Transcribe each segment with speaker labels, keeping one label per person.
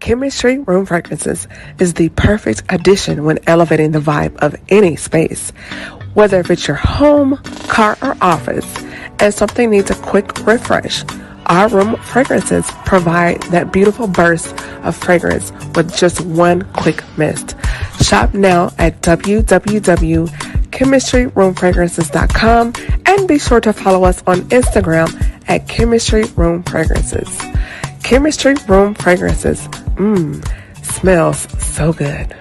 Speaker 1: Chemistry Room Fragrances is the perfect addition when elevating the vibe of any space. Whether if it's your home, car, or office, and something needs a quick refresh, our room fragrances provide that beautiful burst of fragrance with just one quick mist. Shop now at www.chemistryroomfragrances.com and be sure to follow us on Instagram at Chemistry Room Fragrances. Chemistry Room Fragrances. Smells so good.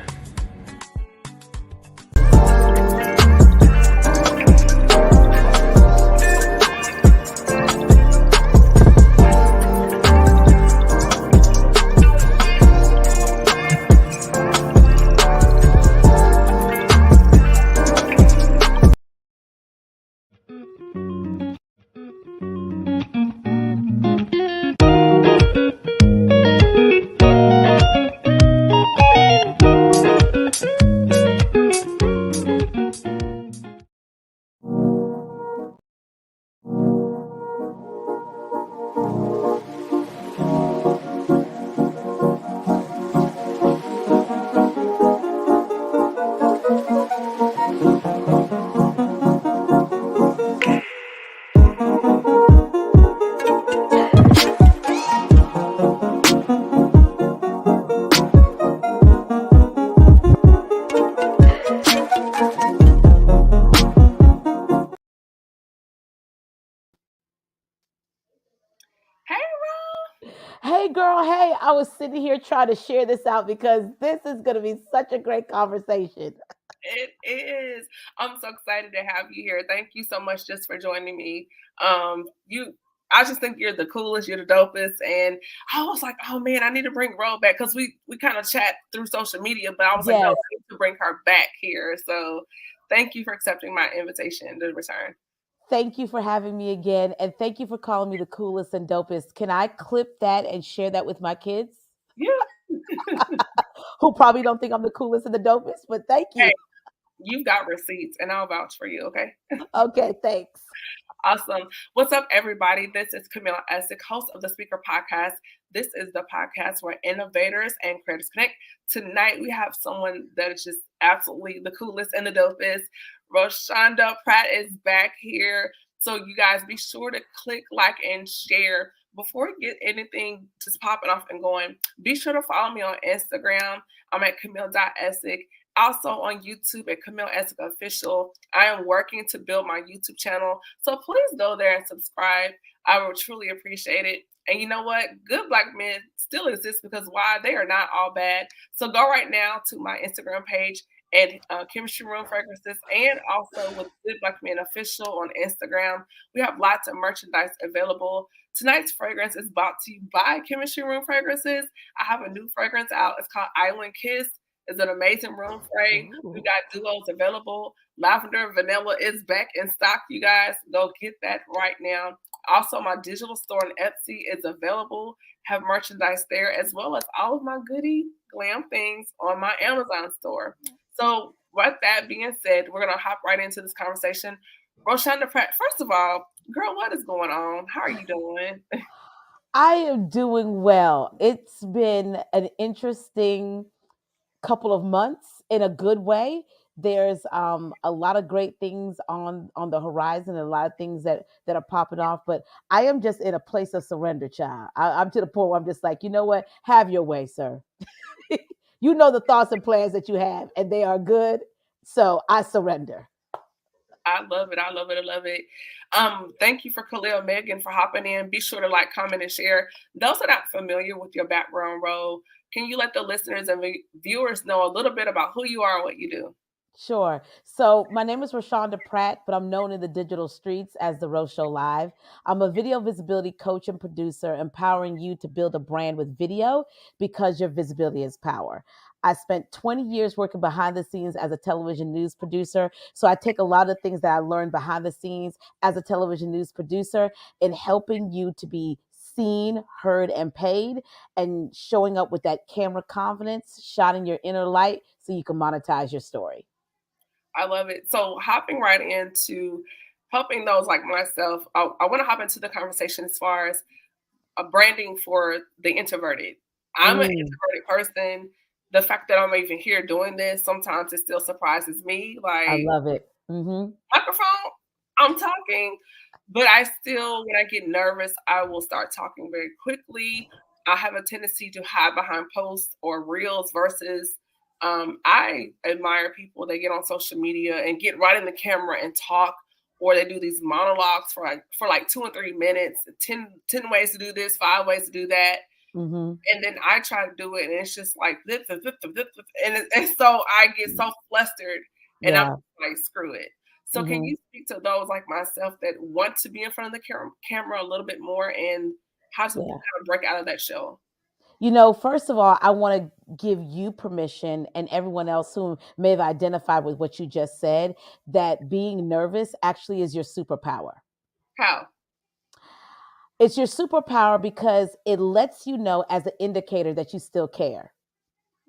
Speaker 2: Hey, girl. Hey, I was sitting here trying to share this out because this is going to be such a great conversation.
Speaker 3: It is. I'm so excited to have you here. Thank you so much just for joining me. You I just think you're the coolest, you're the dopest. And I was like, oh man, I need to bring Ro back because we kind of chat through social media, but I was like, no, I
Speaker 2: Yes.
Speaker 3: need to bring her back here. So thank you for accepting my invitation to return.
Speaker 2: Thank you for having me again. And thank you for calling me the coolest and dopest. Can I clip that and share that with my kids
Speaker 3: Yeah.
Speaker 2: who probably don't think I'm the coolest and the dopest? But thank
Speaker 3: Hey,
Speaker 2: you.
Speaker 3: you've got receipts and I'll vouch for you, okay?
Speaker 2: Okay, thanks.
Speaker 3: Awesome. What's up, everybody? This is Camille Essick, host of the Speaker Podcast. This is the podcast where innovators and creators connect. Tonight, we have someone that is just absolutely the coolest and the dopest. Roshanda Pratt is back here. So, you guys be sure to click, like, and share. Before we get anything just popping off and going, be sure to follow me on Instagram. I'm at Camille.Essick. Also on YouTube at Camille Essick Official. I am working to build my YouTube channel. So please go there and subscribe. I would truly appreciate it. And you know what? Good black men still exist because why? They are not all bad. So go right now to my Instagram page and Chemistry Room Fragrances and also with Good Black Men Official on Instagram. We have lots of merchandise available. Tonight's fragrance is brought to you by Chemistry Room Fragrances. I have a new fragrance out. It's called Island Kiss. It's an amazing room spray. We
Speaker 2: Ooh.
Speaker 3: got duos available. Lavender Vanilla is back in stock, you guys. Go get that right now. Also, my digital store on Etsy is available. Have merchandise there as well as all of my goody glam things on my Amazon store. So, with that being said, we're going to hop right into this conversation. Roshanda Pratt, first of all, girl, what is going on? How are you doing?
Speaker 2: I am doing well. It's been an interesting couple of months in a good way. There's a lot of great things on the horizon, and a lot of things that are popping off. But I am just in a place of surrender, child. I'm to the point where I'm just like, you know what? Have your way, sir. You know the thoughts and plans that you have, and they are good. So I surrender.
Speaker 3: I love it. I love it. I love it. Thank you for Khalil Megan for hopping in. Be sure to like, comment, and share. Those that are not familiar with your background role, can you let the listeners and viewers know a little bit about who you are and what you do?
Speaker 2: Sure. So my name is Roshanda Pratt, but I'm known in the digital streets as the Rose Show Live. I'm a video visibility coach and producer, empowering you to build a brand with video because your visibility is power. I spent 20 years working behind the scenes as a television news producer. So I take a lot of things that I learned behind the scenes as a television news producer in helping you to be seen, heard, and paid, and showing up with that camera confidence, shining your inner light so you can monetize your story.
Speaker 3: I love it. So hopping right into helping those like myself, I want to hop into the conversation as far as branding for the introverted. I'm an
Speaker 2: Mm,
Speaker 3: introverted person. The fact that I'm even here doing this, sometimes it still surprises me.
Speaker 2: I
Speaker 3: Like,
Speaker 2: love it. Mm-hmm.
Speaker 3: microphone, I'm talking, but I still, when I get nervous, I will start talking very quickly. I have a tendency to hide behind posts or reels versus I admire people that get on social media and get right in the camera and talk, or they do these monologues for like 2 or 3 minutes, 10 ways to do this, 5 ways to do that.
Speaker 2: Mm-hmm.
Speaker 3: And then I try to do it, and it's just like this, and so I get so flustered, and I'm
Speaker 2: Yeah.
Speaker 3: like, screw it. So, can
Speaker 2: Mm-hmm.
Speaker 3: you speak to those like myself that want to be in front of the camera a little bit more, and how to kind
Speaker 2: Yeah.
Speaker 3: of break out of that shell?
Speaker 2: First of all, I want to give you permission and everyone else who may have identified with what you just said that being nervous actually is your superpower.
Speaker 3: How?
Speaker 2: It's your superpower because it lets you know as an indicator that you still care.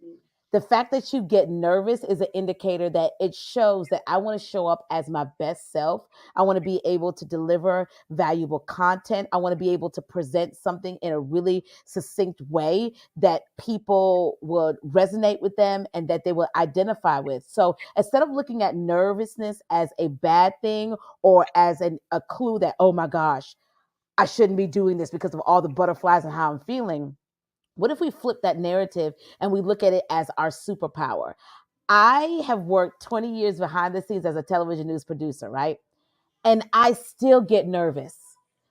Speaker 3: Mm.
Speaker 2: The fact that you get nervous is an indicator that it shows that I want to show up as my best self. I want to be able to deliver valuable content. I want to be able to present something in a really succinct way that people would resonate with them and that they will identify with. So instead of looking at nervousness as a bad thing or as a clue that, oh my gosh, I shouldn't be doing this because of all the butterflies and how I'm feeling, what if we flip that narrative and we look at it as our superpower? I have worked 20 years behind the scenes as a television news producer, right? And I still get nervous.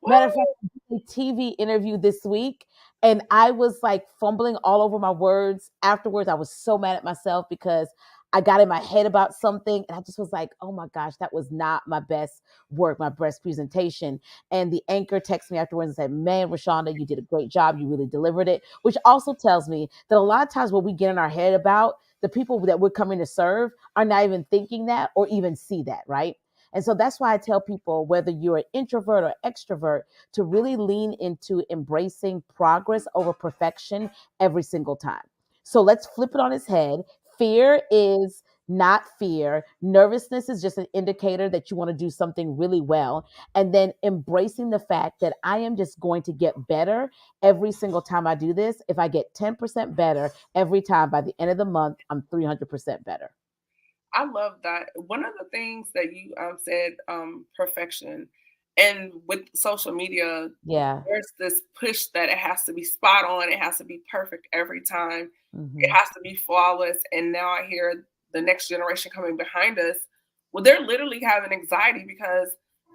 Speaker 2: Matter of fact,
Speaker 3: Woo!
Speaker 2: I did a TV interview this week and I was like fumbling all over my words. Afterwards, I was so mad at myself because I got in my head about something and I just was like, oh my gosh, that was not my best work, my best presentation. And the anchor texted me afterwards and said, man, Roshanda, you did a great job. You really delivered it, which also tells me that a lot of times what we get in our head about, the people that we're coming to serve are not even thinking that or even see that, right? And so that's why I tell people, whether you're an introvert or extrovert, to really lean into embracing progress over perfection every single time. So let's flip it on its head. Fear is not fear. Nervousness is just an indicator that you want to do something really well. And then embracing the fact that I am just going to get better every single time I do this. If I get 10% better every time, by the end of the month, I'm 300% better.
Speaker 3: I love that. One of the things that you said, perfection, and with social media,
Speaker 2: Yeah.
Speaker 3: there's this push that it has to be spot on, it has to be perfect every time, it
Speaker 2: Hmm.
Speaker 3: has to be flawless. And now I hear the next generation coming behind us. Well, they're literally having anxiety because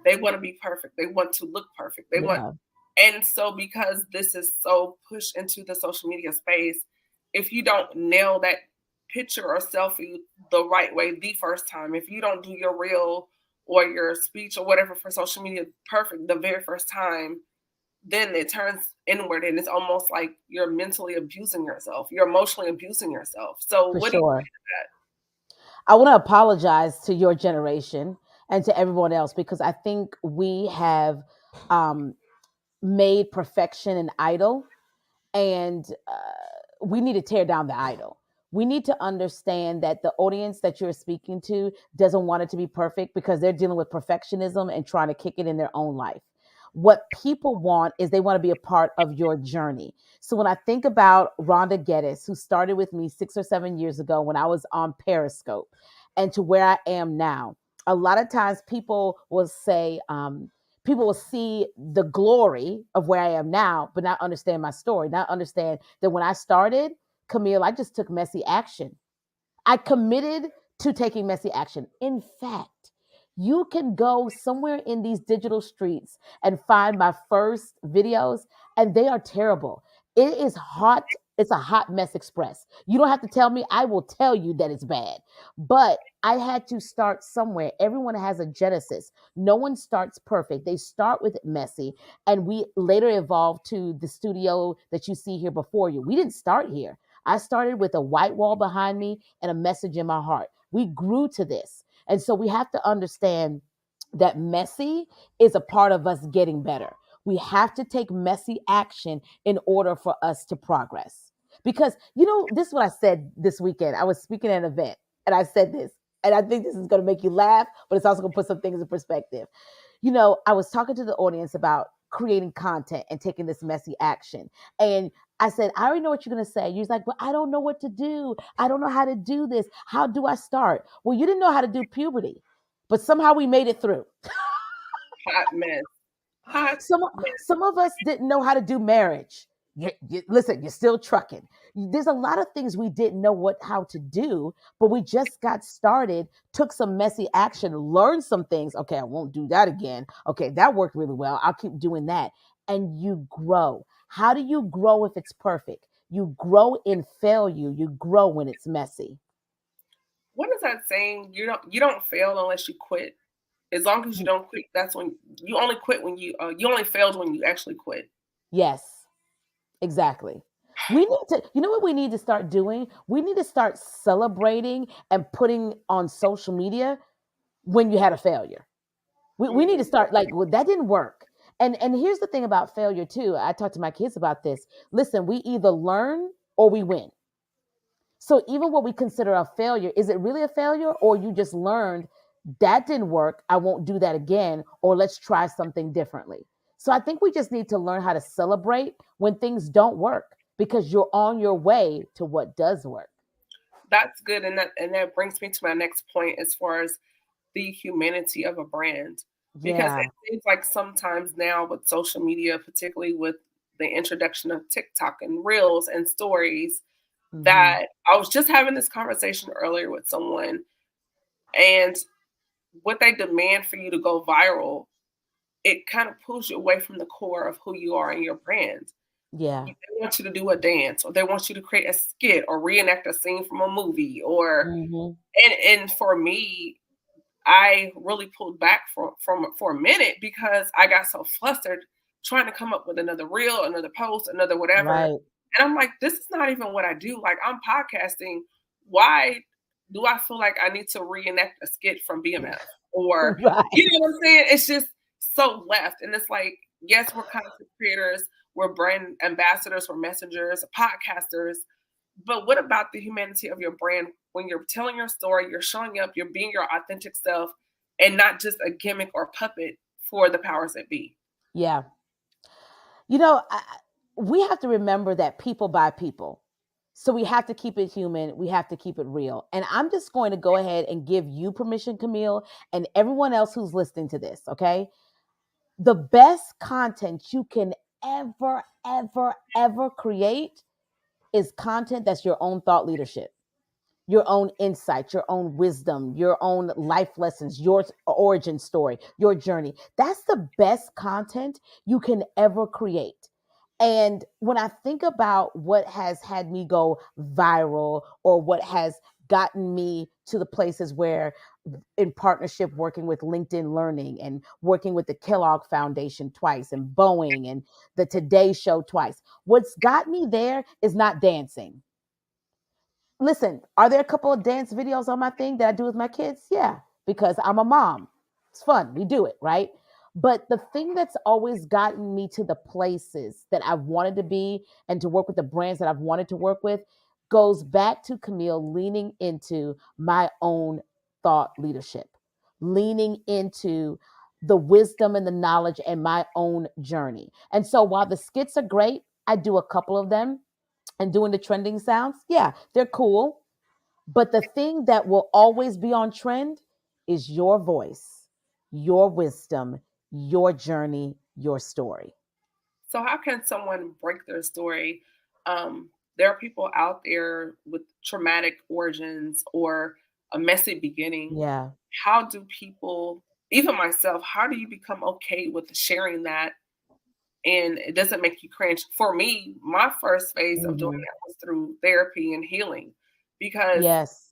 Speaker 3: they want to be perfect. They want to look perfect. They want,
Speaker 2: Yeah.
Speaker 3: and so because this is so pushed into the social media space, if you don't nail that picture or selfie the right way the first time, if you don't do your reel or your speech or whatever for social media perfect the very first time, then it turns inward and it's almost like you're mentally abusing yourself. You're emotionally abusing yourself. So
Speaker 2: For
Speaker 3: what do you
Speaker 2: sure.
Speaker 3: think
Speaker 2: I want to apologize to your generation and to everyone else because I think we have um, made perfection an idol, and we need to tear down the idol. We need to understand that the audience that you're speaking to doesn't want it to be perfect because they're dealing with perfectionism and trying to kick it in their own life. What people want is they want to be a part of your journey. So when I think about Rhonda Geddes, who started with me 6 or 7 years ago when I was on Periscope, and to where I am now, a lot of times people will say, people will see the glory of where I am now, but not understand my story, not understand that when I started, Camille, I just took messy action. I committed to taking messy action. In fact, you can go somewhere in these digital streets and find my first videos, and they are terrible. It is hot. It's a hot mess express. You don't have to tell me, I will tell you that it's bad. But I had to start somewhere. Everyone has a genesis. No one starts perfect. They start with it messy, and we later evolved to the studio that you see here before you. We didn't start here. I started with a white wall behind me and a message in my heart. We grew to this. And so we have to understand that messy is a part of us getting better. We have to take messy action in order for us to progress. Because, this is what I said this weekend. I was speaking at an event and I said this, and I think this is going to make you laugh, but it's also going to put some things in perspective. I was talking to the audience about creating content and taking this messy action. And I said, I already know what you're going to say. You're like, but I don't know what to do. I don't know how to do this. How do I start? Well, you didn't know how to do puberty, but somehow we made it through.
Speaker 3: Hot mess. Hot
Speaker 2: Some
Speaker 3: mess.
Speaker 2: some of us didn't know how to do marriage. Listen, you're still trucking. There's a lot of things we didn't know how to do, but we just got started, took some messy action, learned some things. Okay, I won't do that again. Okay, that worked really well. I'll keep doing that. And you grow. How do you grow if it's perfect? You grow in failure. You grow when it's messy.
Speaker 3: What is that saying? You don't fail unless you quit. As long as you don't quit, that's when you only quit when you only failed when you actually quit.
Speaker 2: Yes, exactly. We need to, you know what we need to start doing? We need to start celebrating and putting on social media when you had a failure. We need to
Speaker 3: Mhm.
Speaker 2: start like, well, that didn't work. And here's the thing about failure too. I talk to my kids about this. Listen, we either learn or we win. So even what we consider a failure, is it really a failure or you just learned that didn't work, I won't do that again, or let's try something differently. So I think we just need to learn how to celebrate when things don't work because you're on your way to what does work.
Speaker 3: That's good, and that brings me to my next point as far as the humanity of a brand, because it
Speaker 2: Yeah.
Speaker 3: seems like sometimes now with social media, particularly with the introduction of TikTok and Reels and stories,
Speaker 2: Hmm.
Speaker 3: that I was just having this conversation earlier with someone, and what they demand for you to go viral, it kind of pulls you away from the core of who you are and your brand.
Speaker 2: Yeah.
Speaker 3: They want you to do a dance, or they want you to create a skit or reenact a scene from a movie, or
Speaker 2: Hmm.
Speaker 3: and for me, I really pulled back for a minute because I got so flustered trying to come up with another reel, another post, another whatever.
Speaker 2: Right.
Speaker 3: And I'm like, this is not even what I do. Like, I'm podcasting. Why do I feel like I need to reenact a skit from BMF? Or, you
Speaker 2: Right.
Speaker 3: know what I'm saying? It's just so left. And it's like, yes, we're content creators, we're brand ambassadors, we're messengers, podcasters, but what about the humanity of your brand when you're telling your story, you're showing up, you're being your authentic self, and not just a gimmick or puppet for the powers that be?
Speaker 2: Yeah. You know, we have to remember that people buy people. So we have to keep it human. We have to keep it real. And I'm just going to go ahead and give you permission, Camille, and everyone else who's listening to this, okay? The best content you can ever create is content that's your own thought leadership, your own insight, your own wisdom, your own life lessons, your origin story, your journey. That's the best content you can ever create. And when I think about what has had me go viral or what has gotten me to the places where, in partnership working with LinkedIn Learning and working with the Kellogg Foundation twice and Boeing and the Today Show twice, what's got me there is not dancing. Listen, are there a couple of dance videos on my thing that I do with my kids? Yeah, because I'm a mom. It's fun. We do it, right? But the thing that's always gotten me to the places that I've wanted to be and to work with the brands that I've wanted to work with goes back to Camille leaning into my own thought leadership, leaning into the wisdom and the knowledge and my own journey. And so while the skits are great, I do a couple of them and doing the trending sounds, yeah, they're cool. But the thing that will always be on trend is your voice, your wisdom, your journey, your story.
Speaker 3: So, how can someone break their story? There are people out there with traumatic origins or a messy beginning.
Speaker 2: Yeah.
Speaker 3: How do people, even myself, how do you become okay with sharing that and it doesn't make you cringe? For me, my first phase of doing
Speaker 2: Hmm.
Speaker 3: that was through therapy and healing, because
Speaker 2: Yes.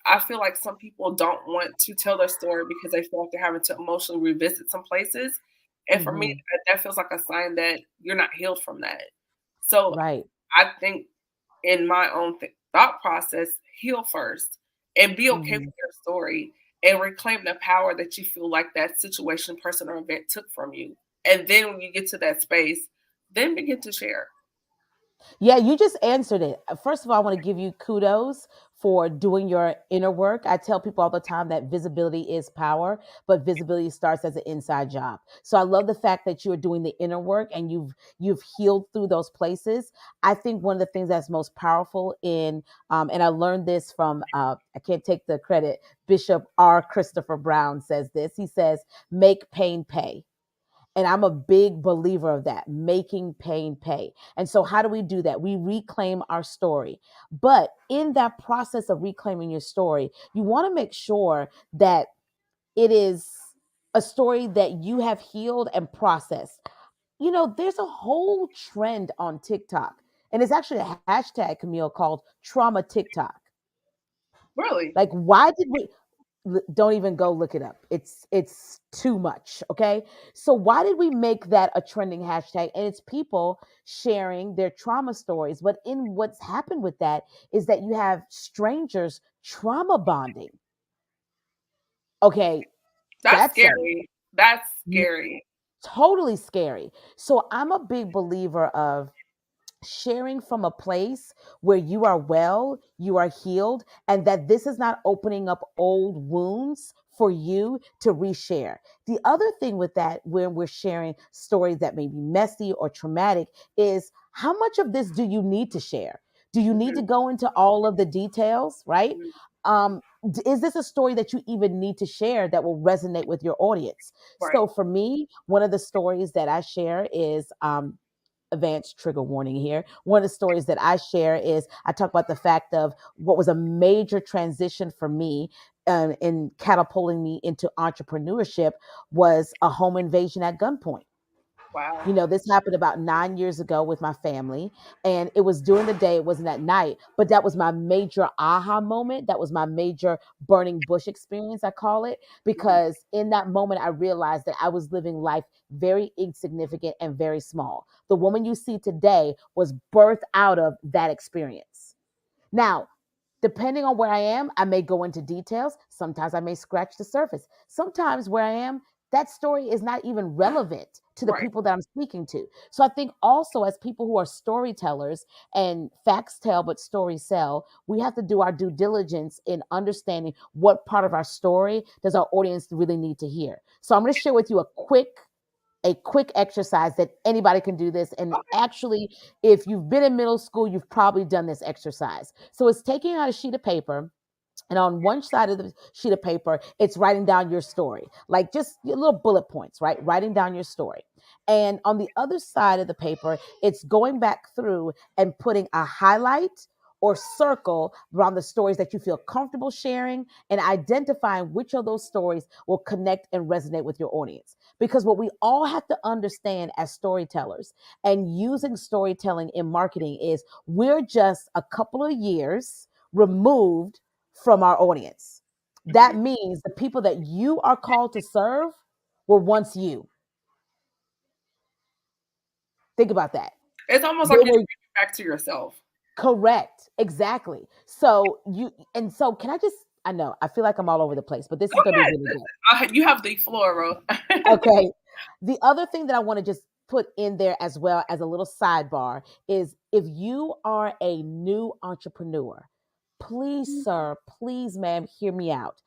Speaker 3: I feel like some people don't want to tell their story because they feel like they're having to emotionally revisit some places. And for me,
Speaker 2: Hmm.
Speaker 3: that feels like a sign that you're not healed from that. So
Speaker 2: Right.
Speaker 3: I think in my own thought process, heal first and be okay
Speaker 2: Hmm.
Speaker 3: with your story and reclaim the power that you feel like that situation, person, or event took from you. And then when you get to that space, then begin to share.
Speaker 2: Yeah, you just answered it. First of all, I want to give you kudos for doing your inner work. I tell people all the time that visibility is power, but visibility starts as an inside job. So I love the fact that you're doing the inner work and you've healed through those places. I think one of the things that's most powerful in and I learned this from I can't take the credit. Bishop R. Christopher Brown says this. He says, "Make pain pay." And I'm a big believer of that, making pain pay. And so, how do we do that? We reclaim our story. But in that process of reclaiming your story, you want to make sure that it is a story that you have healed and processed. You know, there's a whole trend on TikTok, and it's actually a hashtag, Camille, called trauma TikTok.
Speaker 3: Really?
Speaker 2: Like, why did we? Don't even go look it up. It's too much, okay? So why did we make that a trending hashtag? And it's people sharing their trauma stories. But in what's happened with that is that you have strangers trauma bonding. Okay,
Speaker 3: That's
Speaker 2: that's a
Speaker 3: scary. That's scary.
Speaker 2: totally scary. So I'm a big believer of sharing from a place where you are well, you are healed, and that this is not opening up old wounds for you to reshare. The other thing with that, when we're sharing stories that may be messy or traumatic, is how much of this do you need to share? Do you need to
Speaker 3: Mhm,
Speaker 2: go into all of the details, right?
Speaker 3: mhm.
Speaker 2: Is this a story that you even need to share that will resonate with your audience?
Speaker 3: Right.
Speaker 2: So for me, one of the stories that I share is advanced trigger warning here. One of the stories that I share is I talk about the fact of what was a major transition for me in catapulting me into entrepreneurship was a home invasion at gunpoint.
Speaker 3: Wow.
Speaker 2: You know, this happened about 9 years ago with my family, and it was during the day, it wasn't at night, but that was my major aha moment. That was my major burning bush experience, I call it,
Speaker 3: Mhm.
Speaker 2: because in that moment, I realized that I was living life very insignificant and very small. The woman you see today was birthed out of that experience. Now, depending on where I am, I may go into details. Sometimes I may scratch the surface. Sometimes where I am, that story is not even relevant to the
Speaker 3: Right.
Speaker 2: people that I'm speaking to. So I think also as people who are storytellers, and facts tell but stories sell, we have to do our due diligence in understanding what part of our story does our audience really need to hear. So I'm going to share with you a quick exercise that anybody can do this. And
Speaker 3: Okay.
Speaker 2: actually, if you've been in middle school, you've probably done this exercise. So it's taking out a sheet of paper, and on one side of the sheet of paper, it's writing down your story, like just your little bullet points, right? Writing down your story. And on the other side of the paper, it's going back through and putting a highlight or circle around the stories that you feel comfortable sharing and identifying which of those stories will connect and resonate with your audience. Because what we all have to understand as storytellers and using storytelling in marketing is we're just a couple of years removed from our audience.
Speaker 3: Mhm.
Speaker 2: That means the people that you are called to serve were once you. Think about that.
Speaker 3: It's almost
Speaker 2: They
Speaker 3: like you're
Speaker 2: were
Speaker 3: speaking back to yourself.
Speaker 2: correct. Exactly. So and so can I just, I know, I feel like I'm all over the place, but this
Speaker 3: Go
Speaker 2: is going to be
Speaker 3: ahead.
Speaker 2: really good.
Speaker 3: You have the floor, Ro.
Speaker 2: Okay. The other thing that I want to just put in there as well as a little sidebar is if you are a new entrepreneur, please, sir, please, ma'am, hear me out.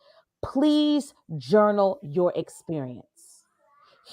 Speaker 2: Please journal your experience.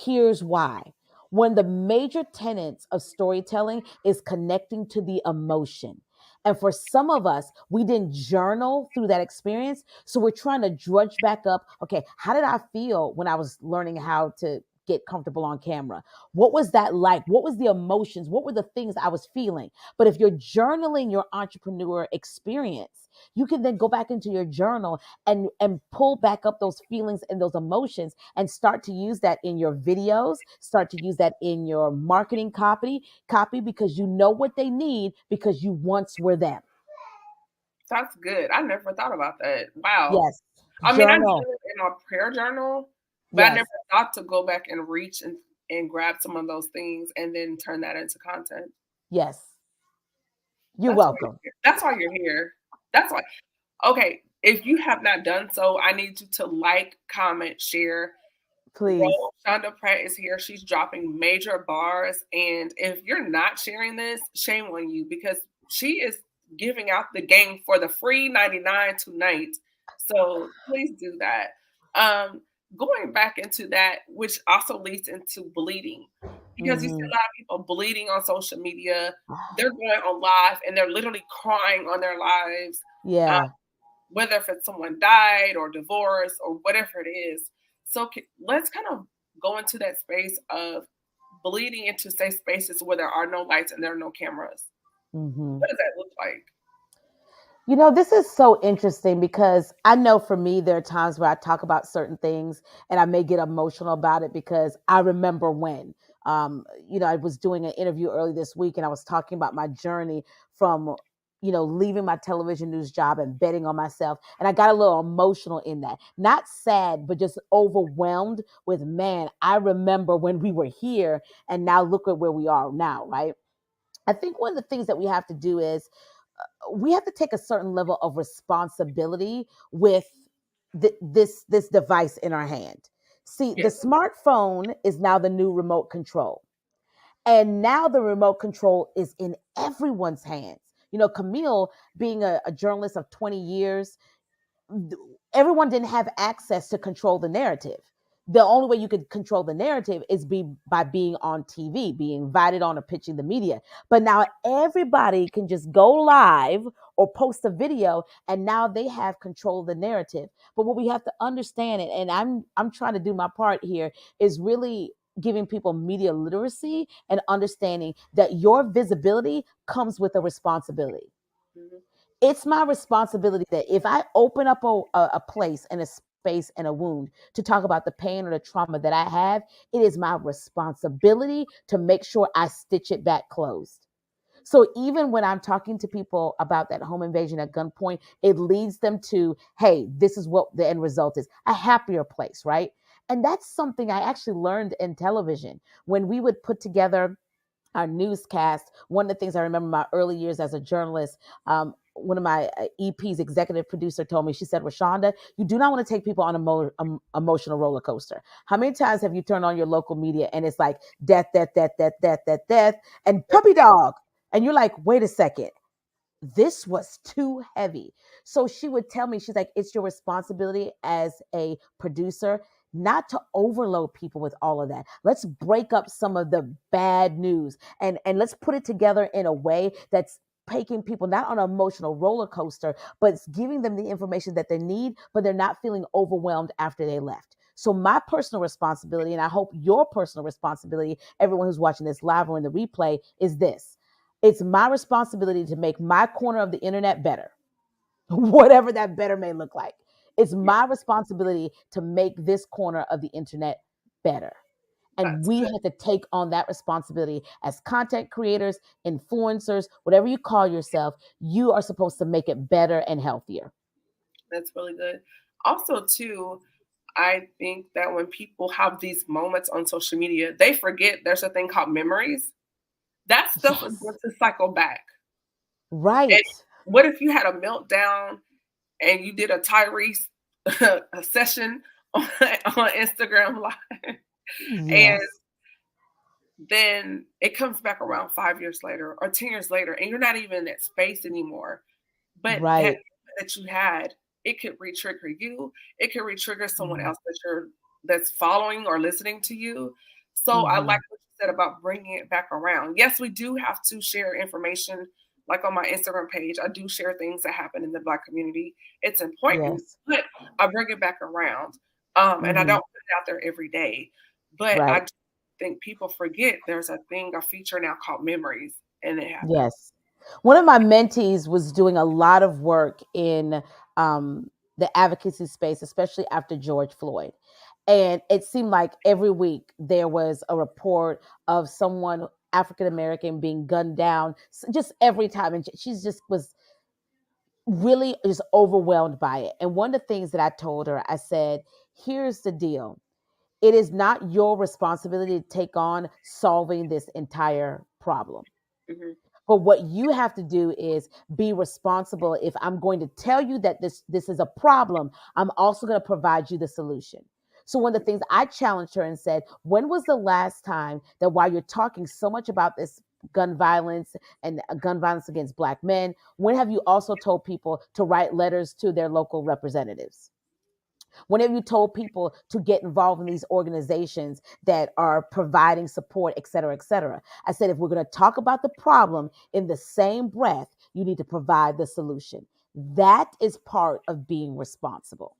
Speaker 2: Here's why. One of the major tenets of storytelling is connecting to the emotion. And for some of us, we didn't journal through that experience. So we're trying to drudge back up. Okay, how did I feel when I was learning how to get comfortable on camera? What was that like? What was the emotions? What were the things I was feeling? But if you're journaling your entrepreneur experience, you can then go back into your journal and pull back up those feelings and those emotions and start to use that in your videos, start to use that in your marketing copy because you know what they need because you once were them.
Speaker 3: That's good. I never thought about that. Wow.
Speaker 2: Yes.
Speaker 3: I mean, I
Speaker 2: Journal.
Speaker 3: knew it in my prayer journal, but I never
Speaker 2: Yes.
Speaker 3: thought to go back and reach and grab some of those things and then turn that into content.
Speaker 2: Yes. You're
Speaker 3: That's why you're
Speaker 2: welcome.
Speaker 3: here. That's why you're here. That's why. Okay, if you have not done so, I need you to like, comment, share.
Speaker 2: Please.
Speaker 3: Roshanda Pratt is here. She's dropping major bars, and if you're not sharing this, shame on you because she is giving out the game for the free 99 tonight. So please do that. Um, Going back into that, which also leads into bleeding, because you see a
Speaker 2: Mm-hmm.
Speaker 3: lot of people bleeding on social media. They're going on live and they're literally crying on their lives, uh,
Speaker 2: Yeah.
Speaker 3: whether if it's someone died or divorced or whatever it is. So let's kind of go into that space of bleeding into safe spaces where there are no lights and there are no cameras.
Speaker 2: Mm-hmm.
Speaker 3: What does that look like?
Speaker 2: This is so interesting because I know for me, there are times where I talk about certain things and I may get emotional about it because I remember when. I was doing an interview early this week and I was talking about my journey from, leaving my television news job and betting on myself. And I got a little emotional in that. Not sad, but just overwhelmed with, man, I remember when we were here and now look at where we are now, right? I think one of the things that we have to do is we have to take a certain level of responsibility with this device in our hand. See, the
Speaker 3: Yes.
Speaker 2: smartphone is now the new remote control. And now the remote control is in everyone's hands. Camille, being a journalist of 20 years, everyone didn't have access to control the narrative. The only way you could control the narrative is by being on TV, being invited on or pitching the media. But now everybody can just go live or post a video, and now they have control of the narrative. But what we have to understand, and I'm trying to do my part here, is really giving people media literacy and understanding that your visibility comes with a responsibility.
Speaker 3: Mhm.
Speaker 2: It's my responsibility that if I open up a place and a space and a wound to talk about the pain or the trauma that I have, it is my responsibility to make sure I stitch it back closed. So even when I'm talking to people about that home invasion at gunpoint, it leads them to, hey, this is what the end result is, a happier place, right? And that's something I actually learned in television when we would put together our newscast. One of the things I remember my early years as a journalist, one of my EP's executive producer told me, she said, Roshanda, you do not want to take people on a emotional roller coaster. How many times have you turned on your local media and it's like death, death, death, death, death, death, death, and puppy dog? And you're like, wait a second, this was too heavy. So she would tell me, she's like, it's your responsibility as a producer not to overload people with all of that. Let's break up some of the bad news and let's put it together in a way that's taking people not on an emotional roller coaster, but it's giving them the information that they need, but they're not feeling overwhelmed after they left. So my personal responsibility, and I hope your personal responsibility, everyone who's watching this live or in the replay, is this: it's my responsibility to make my corner of the internet better, whatever that better may look like. It's
Speaker 3: Yeah,
Speaker 2: my responsibility to make this corner of the internet better. And
Speaker 3: that's
Speaker 2: we
Speaker 3: good.
Speaker 2: have to take on that responsibility as content creators, influencers, whatever you call yourself. You are supposed to make it better and healthier.
Speaker 3: That's really good. Also, too, I think that when people have these moments on social media, they forget there's a thing called memories. That stuff is
Speaker 2: Yes.
Speaker 3: going to cycle back. And
Speaker 2: Right.
Speaker 3: what if you had a meltdown and you did a Tyrese a session on Instagram Live, and
Speaker 2: Yes.
Speaker 3: then it comes back around 5 years later or 10 years later, and you're not even in that space anymore. But
Speaker 2: Right.
Speaker 3: that you had, it could re-trigger you. It could re-trigger someone
Speaker 2: Mm-hmm.
Speaker 3: else that's following or listening to you. So I like what you said about bringing it back around. Yes, we do have to share information. Like on my Instagram page, I do share things that happen in the Black community. It's important,
Speaker 2: Yes.
Speaker 3: but I bring it back around. And I
Speaker 2: Mm-hmm.
Speaker 3: don't put it out there every day. But I
Speaker 2: Right.
Speaker 3: do think people forget there's a feature now called memories, and it happens.
Speaker 2: Yes. One of my mentees was doing a lot of work in the advocacy space, especially after George Floyd. And it seemed like every week there was a report of someone African American being gunned down, just every time. And she's just was really just overwhelmed by it. And one of the things that I told her, I said, here's the deal: it is not your responsibility to take on solving this entire problem.
Speaker 3: Mhm.
Speaker 2: But what you have to do is be responsible. If I'm going to tell you that this is a problem, I'm also going to provide you the solution. So one of the things I challenged her and said, when was the last time that while you're talking so much about this gun violence and gun violence against Black men? When have you also told people to write letters to their local representatives? When have you told people to get involved in these organizations that are providing support, et cetera, et cetera? I said, if we're going to talk about the problem in the same breath, you need to provide the solution. That is part of being responsible.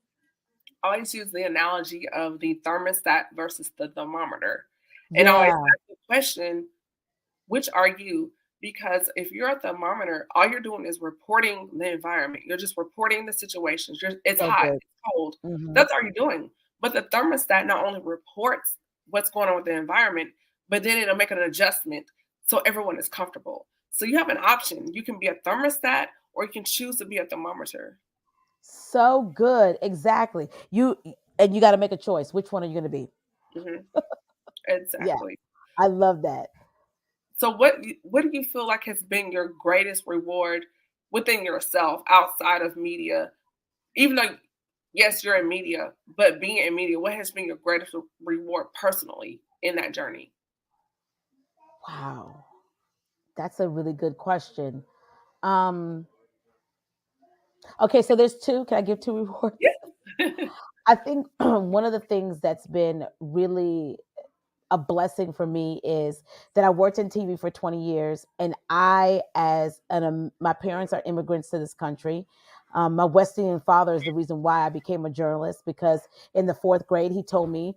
Speaker 3: I always use the analogy of the thermostat versus the thermometer. And I always
Speaker 2: Yeah.
Speaker 3: ask the question, which are you? Because if you're a thermometer, all you're doing is reporting the environment. You're just reporting the situations. It's
Speaker 2: So
Speaker 3: hot,
Speaker 2: good.
Speaker 3: it's cold.
Speaker 2: Hmm.
Speaker 3: That's all you're doing. But the thermostat not only reports what's going on with the environment, but then it'll make an adjustment so everyone is comfortable. So you have an option. You can be a thermostat or you can choose to be a thermometer.
Speaker 2: So good. Exactly. And you got to make a choice. Which one are you going to be?
Speaker 3: Hmm.
Speaker 2: Yeah.
Speaker 3: Exactly.
Speaker 2: I love that.
Speaker 3: So what do you feel like has been your greatest reward within yourself outside of media? Even though yes, you're in media, but being in media, what has been your greatest reward personally in that journey?
Speaker 2: Wow. That's a really good question. Um, okay, so there's two. Can I give two rewards?
Speaker 3: Yeah.
Speaker 2: I think one of the things that's been really a blessing for me is that I worked in TV for 20 years, and my parents are immigrants to this country. My West Indian father is the reason why I became a journalist because in the fourth grade he told me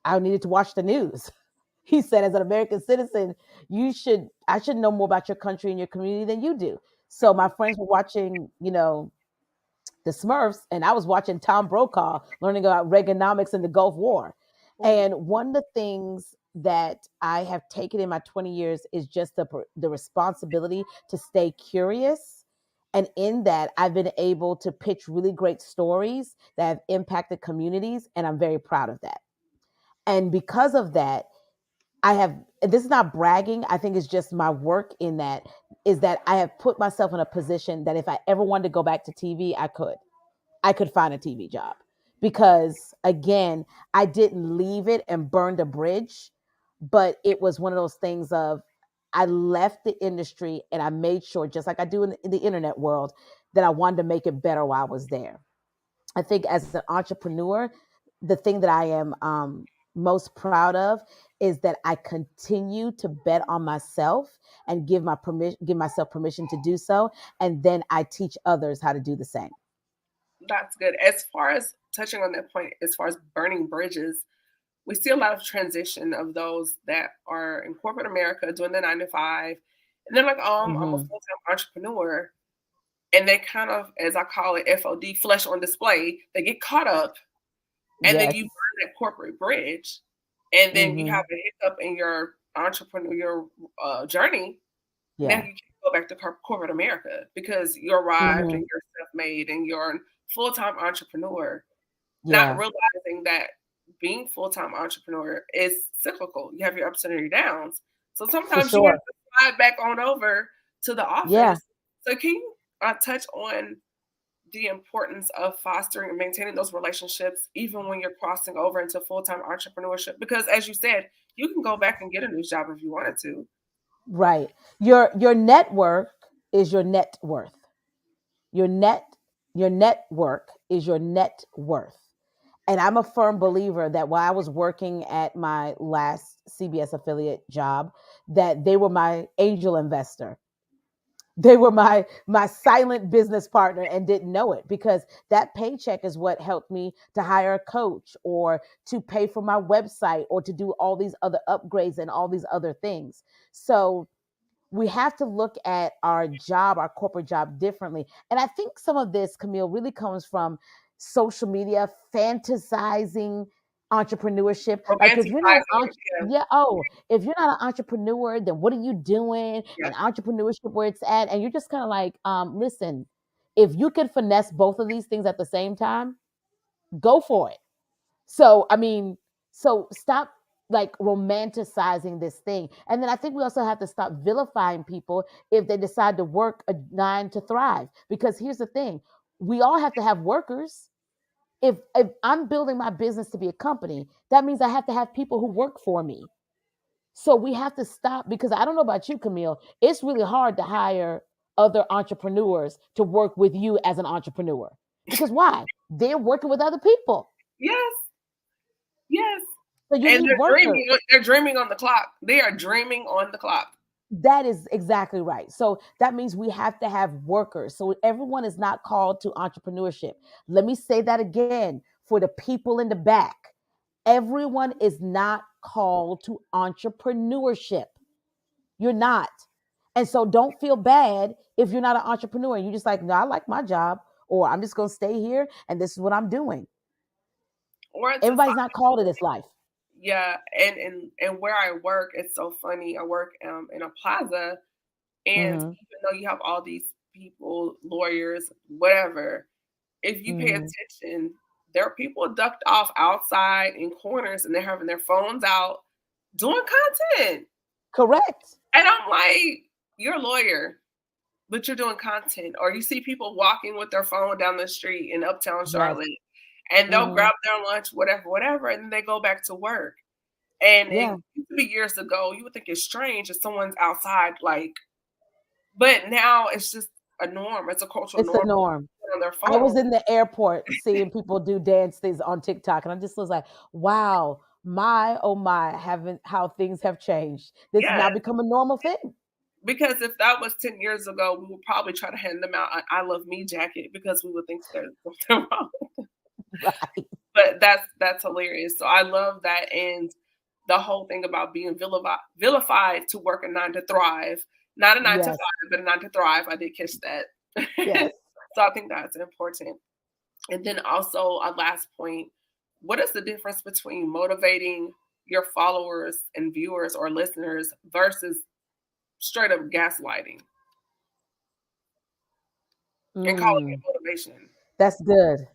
Speaker 2: I needed to watch the news. He said, as an American citizen, I should know more about your country and your community than you do. So my friends were watching, the Smurfs, and I was watching Tom Brokaw, learning about Reaganomics and the Gulf War.
Speaker 3: Ooh,
Speaker 2: And one of the things that I have taken in my 20 years is just the responsibility to stay curious. And in that, I've been able to pitch really great stories that have impacted communities, and I'm very proud of that. And because of that, this is not bragging, I think it's just my work in that, is that I have put myself in a position that if I ever wanted to go back to TV, I could find a TV job because again, I didn't leave it and burned a bridge, but it was one of those things of I left the industry and I made sure, just like I do in the internet world, that I wanted to make it better while I was there. I think as an entrepreneur, the thing that I am most proud of is that I continue to bet on myself and give myself permission to do so, and then I teach others how to do the same.
Speaker 3: that's good. As far as touching on that point, as far as burning bridges, we see a lot of transition of those that are in corporate America doing the 9 to 5, and they're like, I'm a
Speaker 2: Hmm.
Speaker 3: full-time entrepreneur, and they kind of, as I call it, FOD, flesh on display. They get caught up, and then
Speaker 2: Yes.
Speaker 3: you burn that corporate bridge, and then you have
Speaker 2: Hmm.
Speaker 3: a hiccup in your entrepreneurial journey. Now you
Speaker 2: Yeah.
Speaker 3: can go back to corporate America because you arrived
Speaker 2: Hmm.
Speaker 3: and you're self-made and you're a full-time entrepreneur, not
Speaker 2: Yeah.
Speaker 3: realizing that being full-time entrepreneur is cyclical. You have your ups and your downs. So
Speaker 2: For
Speaker 3: sometimes you have
Speaker 2: sure.
Speaker 3: to slide back on over to the
Speaker 2: Yeah.
Speaker 3: office. So can you touch on the importance of fostering and maintaining those relationships even when you're crossing over into full-time entrepreneurship? Because as you said, you can go back and get a new job if you wanted to.
Speaker 2: Right. Your network is your net worth. Your net your network is your net worth. And I'm a firm believer that while I was working at my last CBS affiliate job, that they were my angel investor. They were my silent business partner and didn't know it because that paycheck is what helped me to hire a coach or to pay for my website or to do all these other upgrades and all these other things. So we have to look at our corporate job differently. And I think some of this, Camille, really comes from social media fantasizing entrepreneurship. Like if you're not
Speaker 3: Romanticizing it.
Speaker 2: yeah, oh, if you're not an entrepreneur, then what are you doing?
Speaker 3: Yeah.
Speaker 2: And entrepreneurship where it's at, and you're just kind of like, listen, if you can finesse both of these things at the same time, go for it. So, I mean, so stop like romanticizing this thing. And then I think we also have to stop vilifying people if they decide to work a nine to thrive. Because here's the thing, we all have to have workers. If I'm building my business to be a company, that means I have to have people who work for me. So we have to stop, because I don't know about you, Camille. It's really hard to hire other entrepreneurs to work with you as an entrepreneur. Because why? They're working with other people.
Speaker 3: Yes, yes.
Speaker 2: So you
Speaker 3: And
Speaker 2: need workers.
Speaker 3: they're dreaming on the clock. They are dreaming on the clock.
Speaker 2: That is exactly right. So that means we have to have workers. So everyone is not called to entrepreneurship. Let me say that again for the people in the back. Everyone is not called to entrepreneurship. You're not. And so don't feel bad if you're not an entrepreneur and you're just like, no, I like my job, or I'm just going to stay here and this is what I'm doing.
Speaker 3: Or it's just
Speaker 2: Everybody's not called to this life.
Speaker 3: yeah, and where I work, it's so funny. I work in a plaza, and
Speaker 2: Mm-hmm.
Speaker 3: even though you have all these people, lawyers, whatever, if you pay
Speaker 2: Mm-hmm.
Speaker 3: attention, there are people ducked off outside in corners, and they're having their phones out doing content.
Speaker 2: Correct.
Speaker 3: And I'm like, you're a lawyer, but you're doing content. Or you see people walking with their phone down the street in Uptown
Speaker 2: Yes.
Speaker 3: Charlotte, and they'll
Speaker 2: Mm-hmm.
Speaker 3: grab their lunch, whatever, whatever, and then they go back to work. And
Speaker 2: Yeah.
Speaker 3: it used to be years ago, you would think it's strange if someone's outside, like, but now it's just a norm. It's a cultural
Speaker 2: It's the
Speaker 3: norm
Speaker 2: norm.
Speaker 3: on their
Speaker 2: I was
Speaker 3: phone.
Speaker 2: in the airport seeing people do dance things on TikTok, and I just was like, wow, my oh my, haven't how things have changed. This has
Speaker 3: Yeah,
Speaker 2: now become a normal thing.
Speaker 3: because if that was 10 years ago, we would probably try to hand them out an I Love Me jacket because we would think there's something wrong.
Speaker 2: Right.
Speaker 3: But that's hilarious. So I love that, and the whole thing about being vilified to work a 9 to thrive, not a 9 to 5,
Speaker 2: Yes.
Speaker 3: but a 9 to thrive. I did catch that.
Speaker 2: Yes.
Speaker 3: So I think that's important. And then also a last point: what is the difference between motivating your followers and viewers or listeners versus straight up gaslighting and calling it
Speaker 2: Mm,
Speaker 3: motivation?
Speaker 2: that's good.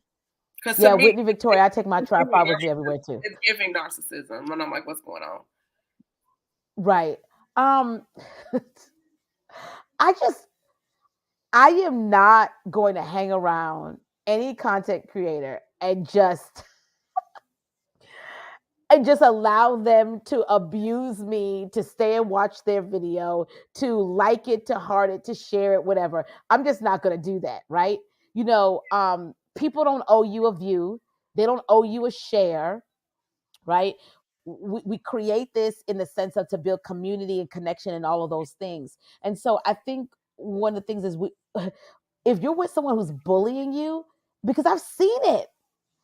Speaker 3: Because to
Speaker 2: Yeah,
Speaker 3: me,
Speaker 2: Whitney Victoria, I take my
Speaker 3: it's giving
Speaker 2: tripod with me everywhere too.
Speaker 3: it's giving narcissism, and I'm like, what's going on?
Speaker 2: Right. Um I just I am not going to hang around any content creator and just allow them to abuse me, to stay and watch their video, to like it, to heart it, to share it, whatever. I'm just not going to do that, right? People don't owe you a view. They don't owe you a share, right? We create this in the sense of to build community and connection and all of those things. And so I think one of the things is if you're with someone who's bullying you, because I've seen it,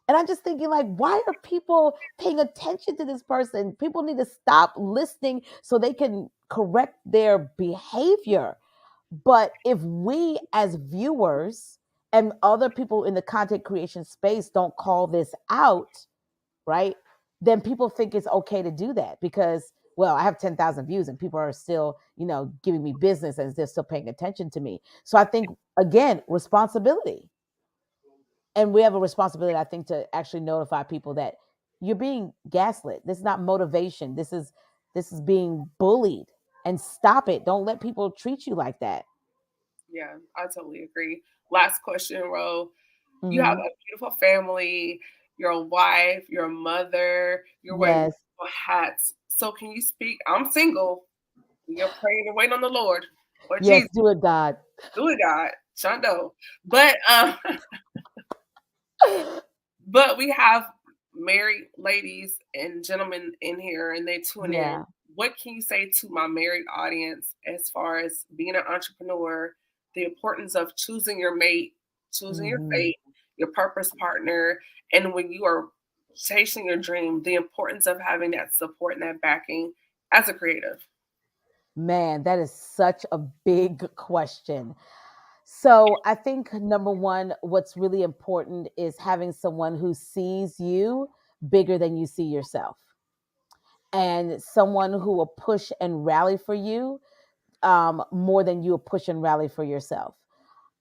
Speaker 2: and I'm just thinking, like, why are people paying attention to this person? People need to stop listening so they can correct their behavior. But if we as viewers and other people in the content creation space don't call this out, right? Then people think it's okay to do that because, well, I have 10,000 views and people are still, giving me business and they're still paying attention to me. So I think, again, responsibility. And we have a responsibility, I think, to actually notify people that you're being gaslit. This is not motivation. This is being bullied. And stop it. Don't let people treat you like that.
Speaker 3: Yeah, I totally agree. Last question, Ro. You have
Speaker 2: Hmm.
Speaker 3: a beautiful family, you're a wife, you're a mother, you're wearing
Speaker 2: Yes.
Speaker 3: beautiful hats. So can you speak? I'm single. You're praying and waiting on the Lord or
Speaker 2: Yes.
Speaker 3: Jesus.
Speaker 2: Do it, God.
Speaker 3: Do it, God. Shondo. But but we have married ladies and gentlemen in here and they tune in.
Speaker 2: Yeah.
Speaker 3: What can you say to my married audience as far as being an entrepreneur, the importance of choosing your mate, choosing your
Speaker 2: Hmm.
Speaker 3: fate, your purpose partner, and when you are chasing your dream, the importance of having that support and that backing as a creative?
Speaker 2: Man, that is such a big question. So I think number one, what's really important is having someone who sees you bigger than you see yourself, and someone who will push and rally for you more than you will push and rally for yourself.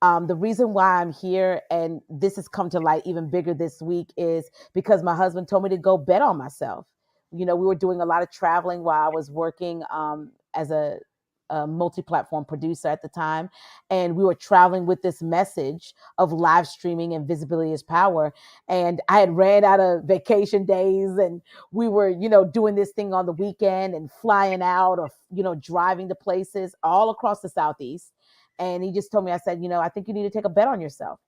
Speaker 2: The reason why I'm here, and this has come to light even bigger this week, is because my husband told me to go bet on myself. We were doing a lot of traveling while I was working as a a multi-platform producer at the time, and we were traveling with this message of live streaming and visibility is power. And I had ran out of vacation days, and we were, doing this thing on the weekend and flying out, or driving to places all across the Southeast. And he just told me, I said, I think you need to take a bet on yourself.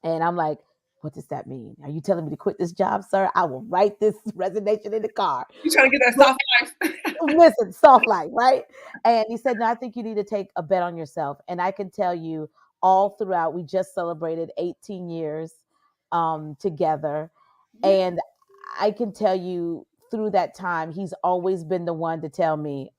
Speaker 2: And I'm like, what does that mean? Are you telling me to quit this job, sir? I will write this resignation in the car.
Speaker 3: You trying to get that
Speaker 2: But
Speaker 3: soft life?
Speaker 2: listen, soft life, right? And he said, no, I think you need to take a bet on yourself. And I can tell you, all throughout, we just celebrated 18 years together.
Speaker 3: Yeah.
Speaker 2: And I can tell you, through that time, he's always been the one to tell me,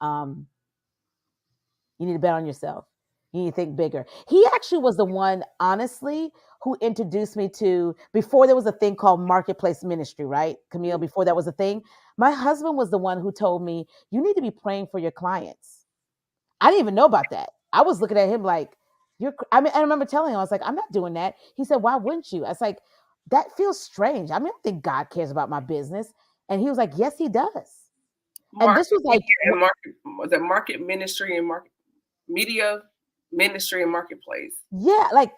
Speaker 2: you need to bet on yourself. You need to think bigger. He actually was the one, honestly, who introduced me to, before there was a thing called marketplace ministry, right, Camille? Before that was a thing, my husband was the one who told me, you need to be praying for your clients. I didn't even know about that. I was looking at him like, I mean, I remember telling him, I was like, I'm not doing that. He said, why wouldn't you? I was like, that feels strange. I mean, I don't think God cares about my business. And he was like, yes, he does. And
Speaker 3: Market
Speaker 2: this was
Speaker 3: media
Speaker 2: like,
Speaker 3: and market ministry and market media ministry and marketplace.
Speaker 2: yeah, like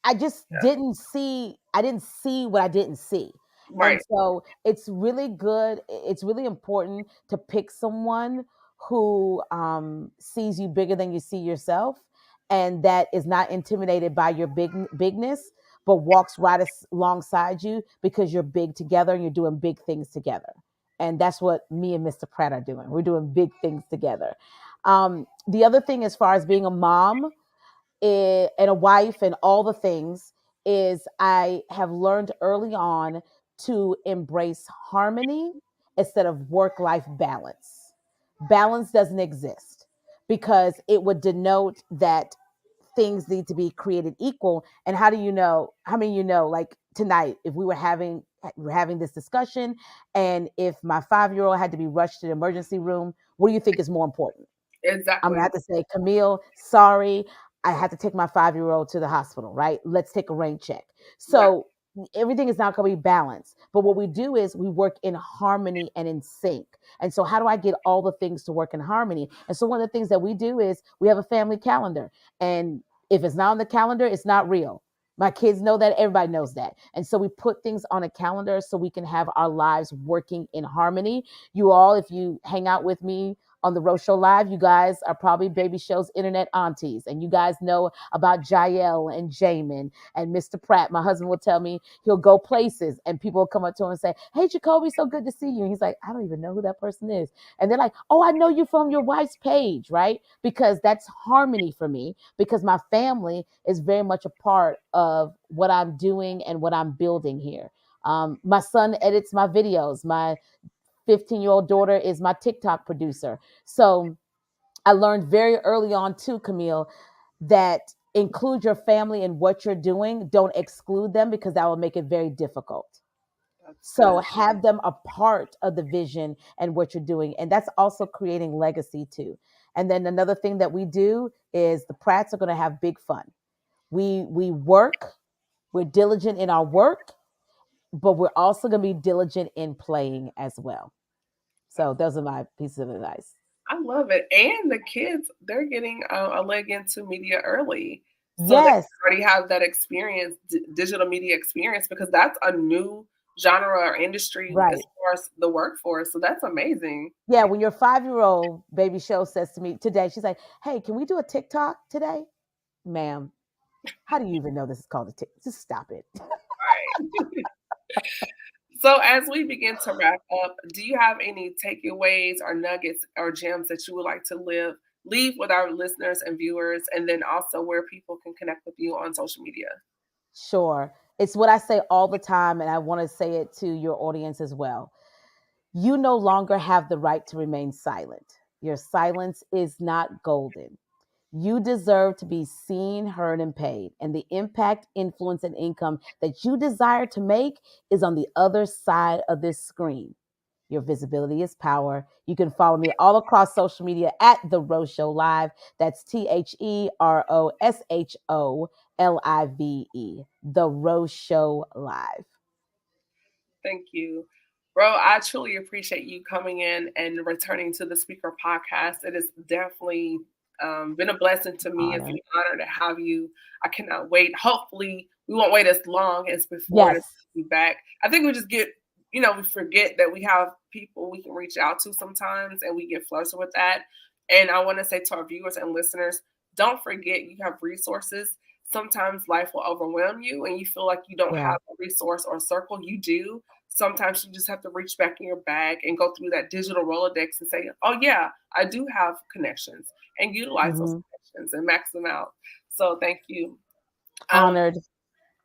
Speaker 2: I just
Speaker 3: Yeah.
Speaker 2: I didn't see what I didn't see. And
Speaker 3: Right.
Speaker 2: so it's really good. It's really important to pick someone who sees you bigger than you see yourself, and that is not intimidated by your bigness, but walks right alongside you because you're big together and you're doing big things together. And that's what me and Mr. Pratt are doing. We're doing big things together. The other thing, as far as being a mom, and a wife and all the things, is I have learned early on to embrace harmony instead of work life balance. Balance doesn't exist because it would denote that things need to be created equal. And how do you know? How many like tonight, if we're having this discussion, and if my 5-year old had to be rushed to the emergency room, what do you think is more important? I'm gonna
Speaker 3: Exactly.
Speaker 2: have to say, Camille, sorry, I had to take my 5-year old to the hospital, right? Let's take a rain check.
Speaker 3: Right.
Speaker 2: So everything is not gonna be balanced. But what we do is we work in harmony and in sync. And so how do I get all the things to work in harmony? And so one of the things that we do is we have a family calendar. And if it's not on the calendar, it's not real. My kids know that, everybody knows that. And so we put things on a calendar so we can have our lives working in harmony. You all, if you hang out with me on the Rose Show Live, you guys are probably Baby Show's internet aunties, and you guys know about Jael and Jamin and Mr. Pratt. My husband will tell me he'll go places, and people will come up to him and say, "Hey, Jacoby, so good to see you." And he's like, "I don't even know who that person is." And they're like, "Oh, I know you from your wife's page," right? Because that's harmony for me, because my family is very much a part of what I'm doing and what I'm building here. My son edits my videos. My 15-year-old daughter is my TikTok producer. So I learned very early on too, Camille, that include your family in what you're doing. Don't exclude them, because that will make it very difficult.
Speaker 3: That's
Speaker 2: So
Speaker 3: good.
Speaker 2: have them a part of the vision and what you're doing. And that's also creating legacy too. And then another thing that we do is the Pratts are going to have big fun. We work, we're diligent in our work, but we're also going to be diligent in playing as well. So
Speaker 3: That's,
Speaker 2: those are my pieces of advice.
Speaker 3: I love it. And the kids, they're getting a leg into media early. So they
Speaker 2: Yes,
Speaker 3: already have that experience, digital media experience, because that's a new genre or industry as
Speaker 2: right.
Speaker 3: far as the workforce. So that's amazing.
Speaker 2: Yeah, when your 5-year-old Baby Show says to me today, she's like, "Hey, can we do a TikTok today?" Ma'am, how do you even know this is called a TikTok? Just stop it.
Speaker 3: Right. So as we begin to wrap up, do you have any takeaways or nuggets or gems that you would like to leave with our listeners and viewers, and then also where people can connect with you on social media?
Speaker 2: Sure. It's what I say all the time, and I want to say it to your audience as well. You no longer have the right to remain silent. Your silence is not golden. You deserve to be seen, heard, and paid. And the impact, influence, and income that you desire to make is on the other side of this screen. Your visibility is power. You can follow me all across social media at The Rose Show Live. That's TheRosholive. The Rose Show Live.
Speaker 3: Thank you. Bro, I truly appreciate you coming in and returning to the Speaker podcast. It is definitely been a blessing to me. It's an honor to have you. I cannot wait. Hopefully, we won't wait as long as before to be back. I think we just get, we forget that we have people we can reach out to sometimes, and we get flustered with that. And I want to say to our viewers and listeners, don't forget you have resources. Sometimes life will overwhelm you and you feel like you don't have a resource or circle. You do. Sometimes you just have to reach back in your bag and go through that digital Rolodex and say, oh, yeah, I do have connections, and utilize those connections and max them out. So thank you.
Speaker 2: Honored.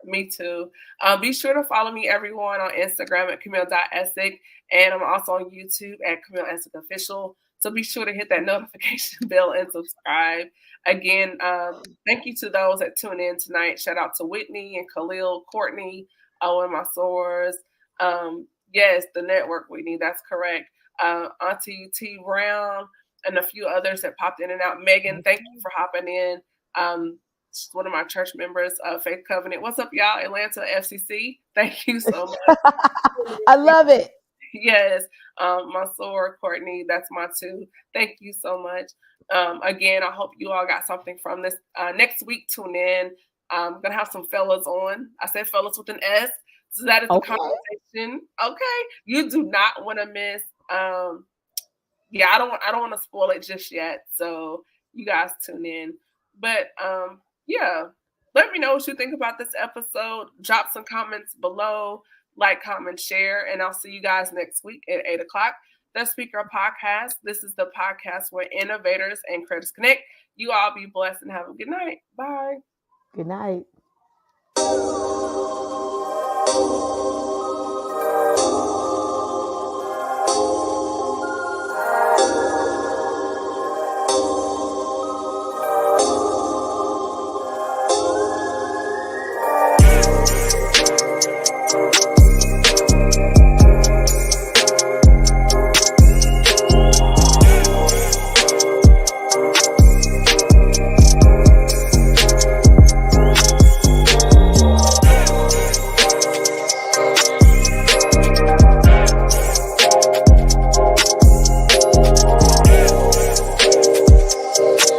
Speaker 3: Me too. Be sure to follow me, everyone, on Instagram at Camille.Essick, and I'm also on YouTube at Camille Essick Official. So be sure to hit that notification bell and subscribe. Again, thank you to those that tune in tonight. Shout out to Whitney and Khalil, Courtney, and my source. Yes, the network, Whitney, that's correct. Auntie T. Brown and a few others that popped in and out. Megan, thank you for hopping in. One of my church members, Faith Covenant. What's up, y'all? Atlanta FCC. Thank you so much.
Speaker 2: I love it.
Speaker 3: Yes. Mansoor, Courtney, that's my two. Thank you so much. Again, I hope you all got something from this. Next week, tune in. I'm going to have some fellas on. I said fellas with an S. So that is the conversation. Okay. You do not want to miss. Yeah, I don't want to spoil it just yet. So you guys tune in. But yeah, let me know what you think about this episode. Drop some comments below, like, comment, share, and I'll see you guys next week at 8 o'clock. The Speaker Podcast. This is the podcast where innovators and creators connect. You all be blessed and have a good night. Bye.
Speaker 2: Good night.